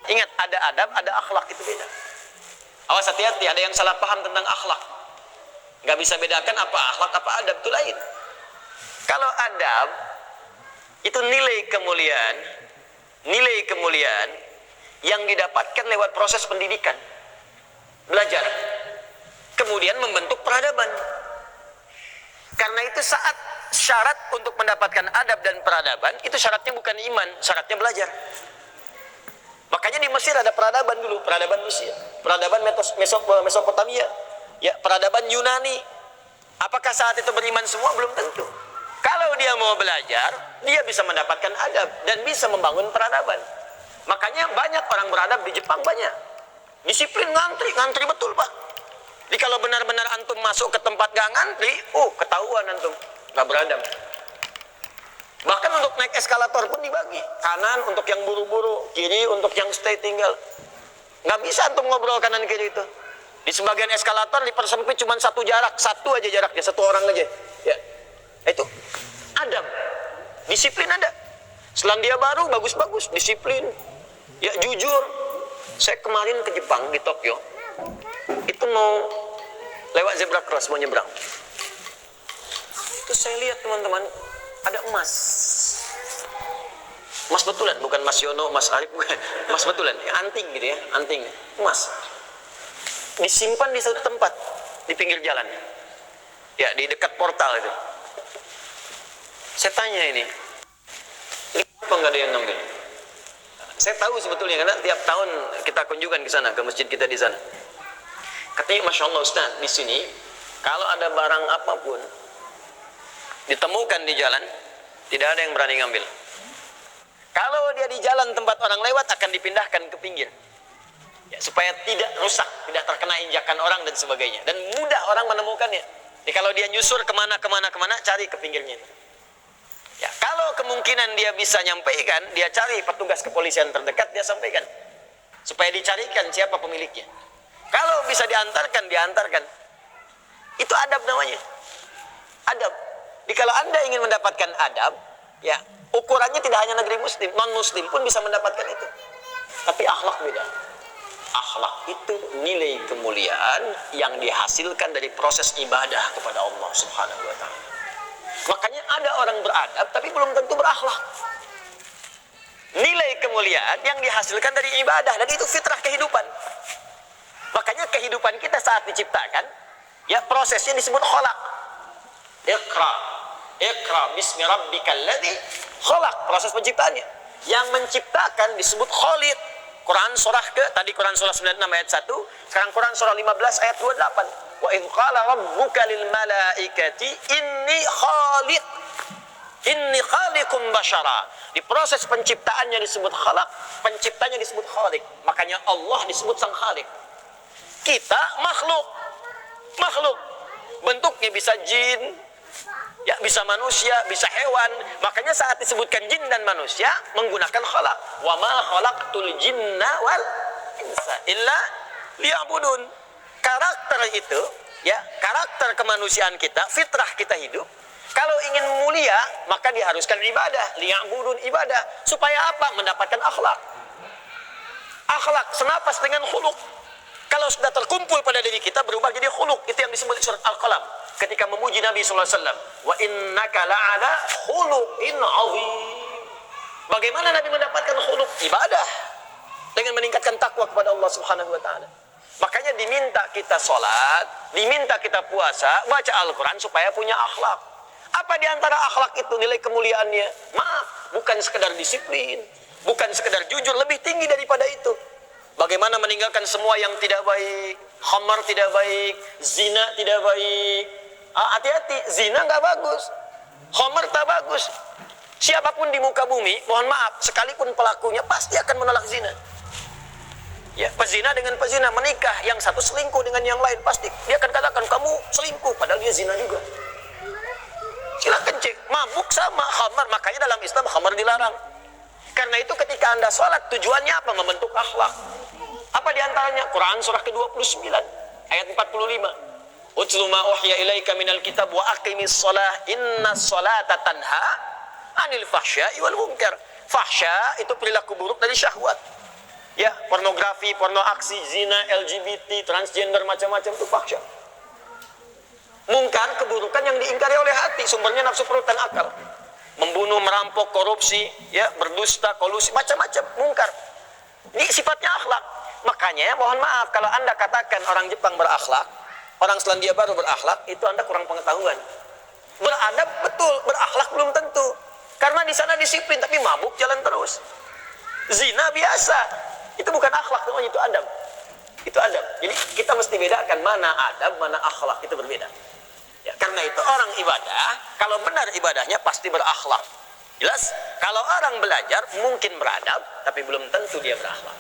Ingat, ada adab, ada akhlak, itu beda. Awas, hati-hati, ada yang salah paham tentang akhlak. Nggak bisa bedakan apa akhlak, apa adab, itu lain. Kalau adab, itu nilai kemuliaan yang didapatkan lewat proses pendidikan. Belajar. Kemudian membentuk peradaban. Karena itu saat syarat untuk mendapatkan adab dan peradaban, itu syaratnya bukan iman, syaratnya belajar. Makanya di Mesir ada peradaban dulu, peradaban Mesir, peradaban Mesopotamia, ya, peradaban Yunani. Apakah saat itu beriman semua? Belum tentu. Kalau dia mau belajar, dia bisa mendapatkan adab dan bisa membangun peradaban. Makanya banyak orang beradab di Jepang, banyak. Disiplin, ngantri betul, Pak. Jadi kalau benar-benar antum masuk ke tempat gak ngantri, ketahuan antum gak beradab. Bahkan untuk naik eskalator pun dibagi. Kanan untuk yang buru-buru, kiri untuk yang stay tinggal. Nggak bisa antum ngobrol kanan kiri itu. Di sebagian eskalator dipersempit cuma satu aja jaraknya, satu orang aja. Ya, itu adab, disiplin ada. Selandia Baru bagus-bagus, disiplin. Ya, jujur. Saya kemarin ke Jepang, di Tokyo. Itu mau lewat zebra cross, mau nyebrang. Terus saya lihat teman-teman, ada emas betulan, bukan Mas Yono, Mas Arif, bukan. Emas betulan, anting gitu ya, anting, emas. Disimpan di satu tempat, di pinggir jalan. Ya, di dekat portal itu. Saya tanya ini apa nggak ada yang ngambil? Saya tahu sebetulnya, karena tiap tahun kita kunjungan ke sana, ke masjid kita di sana. Katanya, Masya Allah Ustaz, di sini, kalau ada barang apapun, ditemukan di jalan, tidak ada yang berani ngambil. Kalau dia di jalan tempat orang lewat, akan dipindahkan ke pinggir. Ya, supaya tidak rusak, tidak terkena injakan orang dan sebagainya. Dan mudah orang menemukannya. Jadi kalau dia nyusur kemana, cari ke pinggirnya. Ya, kalau kemungkinan dia bisa nyampaikan, dia cari petugas kepolisian terdekat, dia sampaikan. Supaya dicarikan siapa pemiliknya. Kalau bisa diantarkan. Itu adab namanya. Adab. Jadi kalau Anda ingin mendapatkan adab, ya, ukurannya tidak hanya negeri muslim, non-muslim pun bisa mendapatkan itu. Tapi akhlak beda. Akhlak itu nilai kemuliaan yang dihasilkan dari proses ibadah kepada Allah Subhanahu wa Ta'ala. Makanya ada orang beradab tapi belum tentu berakhlak. Nilai kemuliaan yang dihasilkan dari ibadah, dan itu fitrah kehidupan. Makanya kehidupan kita saat diciptakan, ya, prosesnya disebut khalaq. Iqra bismi rabbikal ladzi khalaq, proses penciptaannya. Yang menciptakan disebut Khaliq. Quran surah Quran surah 96 ayat 1, sekarang Quran surah 15 ayat 28. Wa idz qala rabbuka lil malaikati inni khaliqum basyara. Di proses penciptaannya disebut khalaq, penciptanya disebut Khaliq. Makanya Allah disebut sang Khaliq. Kita makhluk. Bentuknya bisa jin, ya, bisa manusia, bisa hewan. Makanya saat disebutkan jin dan manusia menggunakan khalaq. Wa ma khalaqtul jinna wal insa illa liya'budun. Karakter itu, ya, karakter kemanusiaan kita, fitrah kita hidup. Kalau ingin mulia, maka diharuskan ibadah, liya'budun, ibadah. Supaya apa? Mendapatkan akhlak. Akhlak senapas dengan khuluq. Kalau sudah terkumpul pada diri kita, berubah jadi khuluq. Itu yang disebut surat Al-Qalam. Ketika memuji Nabi SAW, wa innaka la'ala khuluqin 'azim. Bagaimana Nabi mendapatkan khuluq? Ibadah, dengan meningkatkan takwa kepada Allah Subhanahu wa Ta'ala. Makanya diminta kita sholat, diminta kita puasa, baca Al-Quran supaya punya akhlak. Apa diantara akhlak itu nilai kemuliaannya? Maaf, bukan sekedar disiplin, bukan sekedar jujur, lebih tinggi daripada itu. Bagaimana meninggalkan semua yang tidak baik, khamar tidak baik, zina tidak baik. Hati-hati, zina nggak bagus, khamar tak bagus. Siapapun di muka bumi, mohon maaf, sekalipun pelakunya pasti akan menolak zina. Ya, pezina dengan pezina menikah, yang satu selingkuh dengan yang lain, pasti dia akan katakan kamu selingkuh, padahal dia zina juga. Silakan cek, mabuk sama khamar, makanya dalam Islam khamar dilarang. Karena itu ketika Anda sholat, tujuannya apa? Membentuk akhlak. Apa diantaranya? Quran surah ke-29 ayat 45. Utlu ma uhiya ilaika minal kitab wa aqimis shalah innas salata tanha anil fahsya'i wal munkar. Fahsya itu perilaku buruk dari syahwat. Ya, ya, pornografi, porno aksi, zina, LGBT, transgender, macam-macam itu fahsya. Mungkar, keburukan yang diingkari oleh hati, sumbernya nafsu perut dan akal. Membunuh, merampok, korupsi, ya, berdusta, kolusi, macam-macam, mungkar. Ini sifatnya akhlak. Makanya mohon maaf kalau Anda katakan orang Jepang berakhlak, orang Selandia Baru berakhlak, itu Anda kurang pengetahuan. Beradab betul, berakhlak belum tentu. Karena di sana disiplin tapi mabuk jalan terus. Zina biasa. Itu bukan akhlak namanya, itu adab. Itu adab. Jadi kita mesti bedakan mana adab, mana akhlak, itu berbeda. Ya, karena itu orang ibadah, kalau benar ibadahnya pasti berakhlak. Jelas? Kalau orang belajar mungkin beradab, tapi belum tentu dia berakhlak.